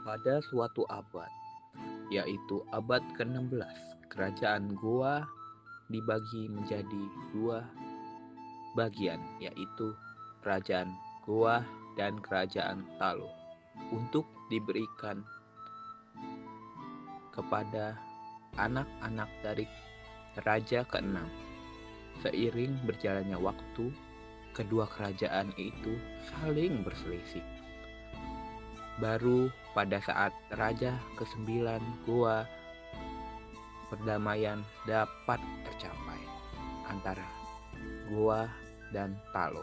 Pada suatu abad, yaitu abad ke-16, kerajaan Goa dibagi menjadi dua bagian, yaitu kerajaan Goa dan kerajaan Talo, untuk diberikan kepada anak-anak dari Raja ke-6. Seiring berjalannya waktu, kedua kerajaan itu saling berselisih. Baru pada saat Raja ke-9 Goa, perdamaian dapat tercapai antara Goa dan Talo.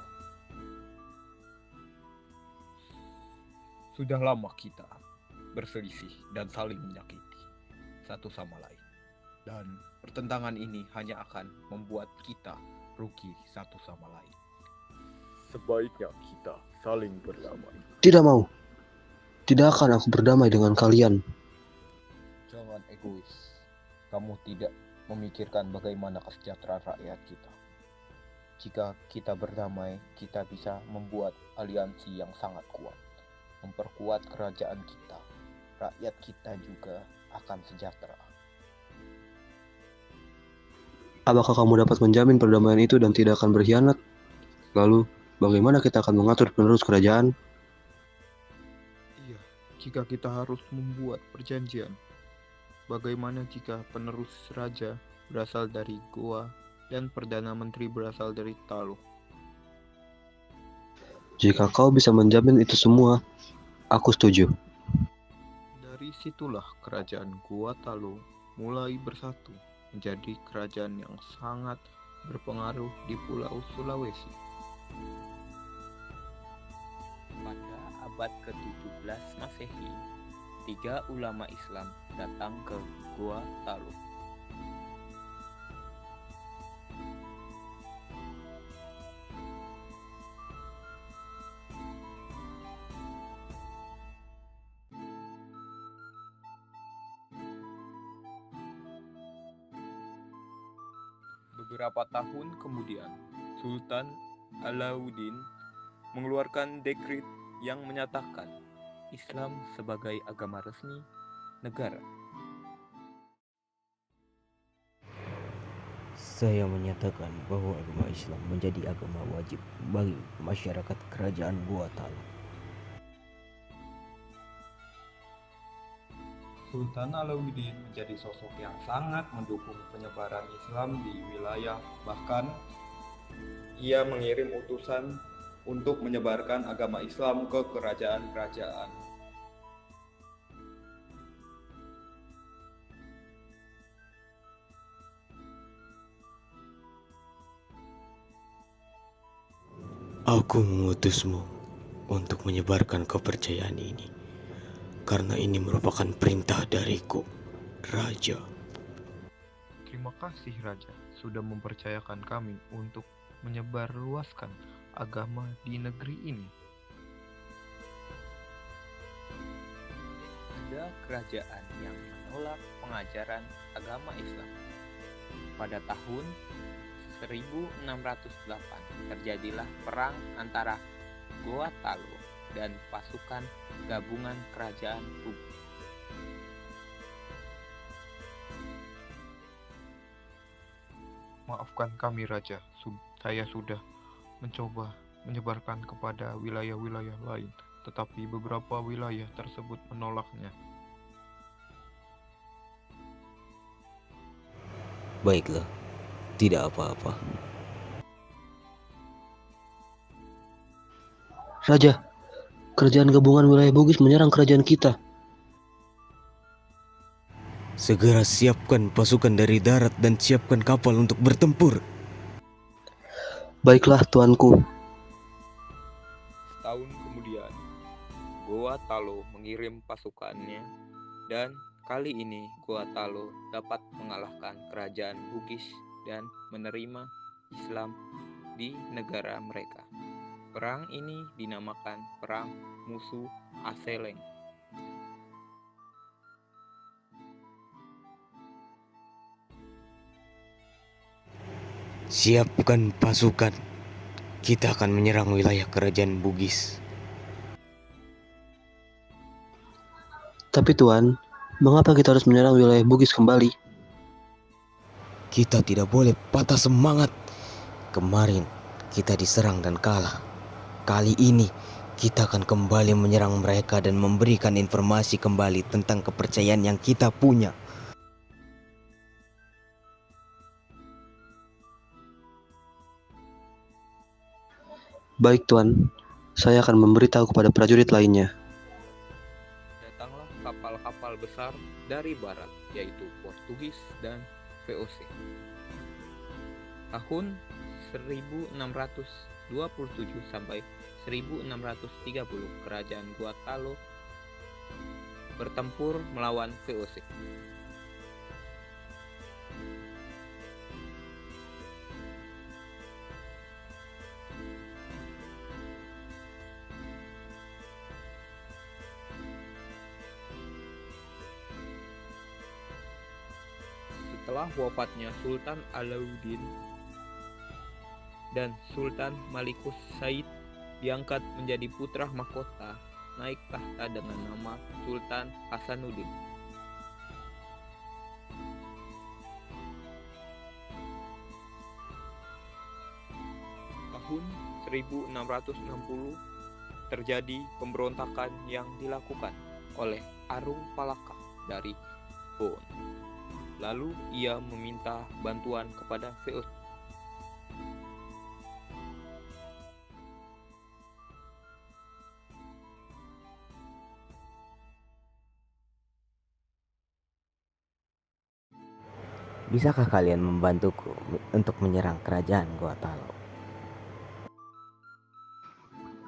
Sudah lama kita berselisih dan saling menyakiti satu sama lain. Dan pertentangan ini hanya akan membuat kita rugi satu sama lain. Sebaiknya kita saling berdamai. Tidak mau. Tidak akan aku berdamai dengan kalian. Jangan egois. Kamu tidak memikirkan bagaimana kesejahteraan rakyat kita. Jika kita berdamai, kita bisa membuat aliansi yang sangat kuat, memperkuat kerajaan kita. Rakyat kita juga akan sejahtera. Apakah kamu dapat menjamin perdamaian itu dan tidak akan berkhianat? Lalu, bagaimana kita akan mengatur penerus kerajaan? Iya, jika kita harus membuat perjanjian, bagaimana jika penerus raja berasal dari Goa dan Perdana Menteri berasal dari Talo? Jika kau bisa menjamin itu semua, aku setuju. Dari situlah kerajaan Goa Talo mulai bersatu menjadi kerajaan yang sangat berpengaruh di Pulau Sulawesi. Pada abad ke-17 Masehi, 3 ulama Islam datang ke Goa Talo. Beberapa tahun kemudian, Sultan Alauddin mengeluarkan dekrit yang menyatakan Islam sebagai agama resmi negara. Saya menyatakan bahwa agama Islam menjadi agama wajib bagi masyarakat kerajaan Goa Talo. Sultan Alauddin menjadi sosok yang sangat mendukung penyebaran Islam di wilayah, bahkan ia mengirim utusan untuk menyebarkan agama Islam ke kerajaan-kerajaan. Aku mengutusmu untuk menyebarkan kepercayaan ini, karena ini merupakan perintah dariku, Raja. Terima kasih Raja sudah mempercayakan kami untuk menyebarluaskan agama di negeri ini. Ada kerajaan yang menolak pengajaran agama Islam. Pada tahun 1608 terjadilah perang antara Goa Talo dan pasukan gabungan kerajaan Bugis. Maafkan kami Raja, saya sudah mencoba menyebarkan kepada wilayah-wilayah lain, tetapi beberapa wilayah tersebut menolaknya. Baiklah, tidak apa-apa. Raja, kerajaan gabungan wilayah Bugis menyerang kerajaan kita. Segera siapkan pasukan dari darat dan siapkan kapal untuk bertempur. Baiklah, tuanku. Setahun kemudian, Goa Talo mengirim pasukannya dan kali ini Goa Talo dapat mengalahkan kerajaan Bugis dan menerima Islam di negara mereka. Perang ini dinamakan Perang Musuh Aseleng. Siapkan pasukan. Kita akan menyerang wilayah kerajaan Bugis. Tapi Tuan, mengapa kita harus menyerang wilayah Bugis kembali? Kita tidak boleh patah semangat. Kemarin kita diserang dan kalah. Kali ini kita akan kembali menyerang mereka dan memberikan informasi kembali tentang kepercayaan yang kita punya. Baik Tuan, saya akan memberitahu kepada prajurit lainnya. Datanglah kapal-kapal besar dari barat, yaitu Portugis dan VOC. Tahun 1627 sampai 1630, kerajaan Guatalo bertempur melawan VOC. Setelah wafatnya Sultan Alauddin dan Sultan Malikus Said diangkat menjadi putra mahkota, naik tahta dengan nama Sultan Hasanuddin. Tahun 1660 terjadi pemberontakan yang dilakukan oleh Arung Palaka dari Bon. Lalu ia meminta bantuan kepada VOC. Bisakah kalian membantuku untuk menyerang kerajaan Guatalo?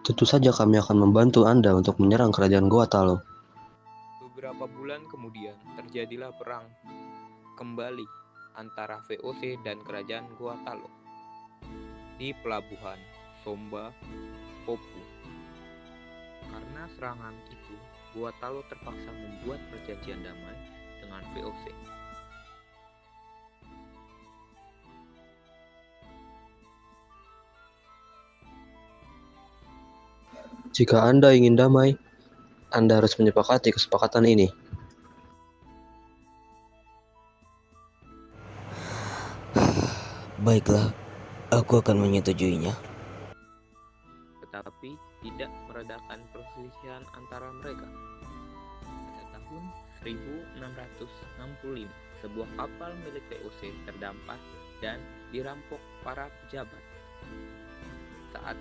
Tentu saja kami akan membantu Anda untuk menyerang kerajaan Guatalo. Beberapa bulan kemudian terjadilah perang kembali antara VOC dan kerajaan Guatalo di pelabuhan Somba, Popu. Karena serangan itu, Guatalo terpaksa membuat perjanjian damai dengan VOC. Jika Anda ingin damai, Anda harus menyepakati kesepakatan ini. Baiklah, aku akan menyetujuinya. Tetapi tidak meredakan perselisihan antara mereka. Pada tahun 1665, sebuah kapal milik VOC terdampak dan dirampok para pejabat. Saat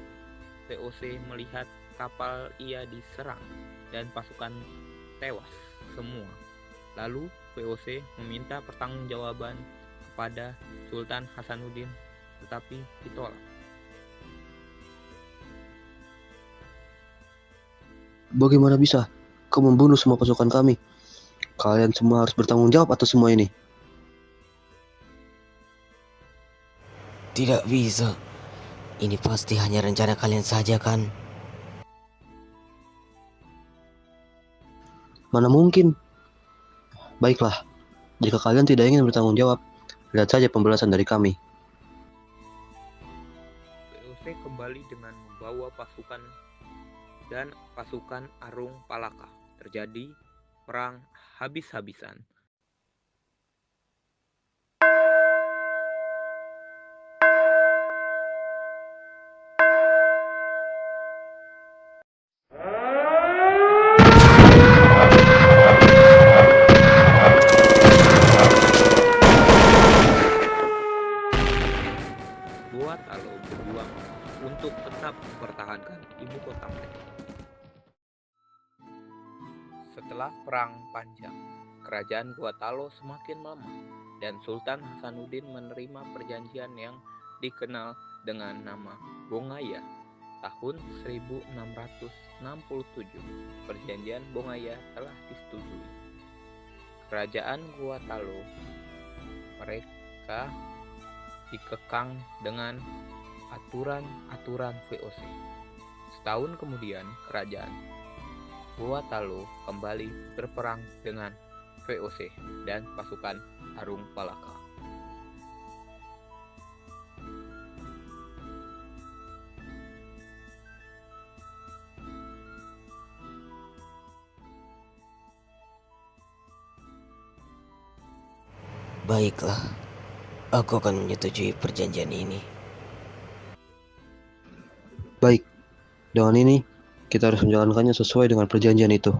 VOC melihat kapal ia diserang dan pasukan tewas semua, lalu VOC meminta pertanggungjawaban kepada Sultan Hasanuddin, tetapi ditolak. Bagaimana bisa kau membunuh semua pasukan kami? Kalian semua harus bertanggung jawab atas semua ini. Tidak bisa. Ini pasti hanya rencana kalian saja kan? Mana mungkin? Baiklah, jika kalian tidak ingin bertanggung jawab, lihat saja pembalasan dari kami. VOC kembali dengan membawa pasukan dan pasukan Arung Palaka. Terjadi perang habis-habisan. Guatalo berjuang untuk tetap mempertahankan ibu kota mereka. Setelah perang panjang, kerajaan Guatalo semakin melemah dan Sultan Hasanuddin menerima perjanjian yang dikenal dengan nama Bongaya. Tahun 1667, perjanjian Bongaya telah disetujui. Kerajaan Guatalo mereka dikekang dengan aturan-aturan VOC. Setahun kemudian, kerajaan Guatalo kembali berperang dengan VOC dan pasukan Arung Palaka. Baiklah, aku akan menyetujui perjanjian ini. Baik, dengan ini kita harus menjalankannya sesuai dengan perjanjian itu.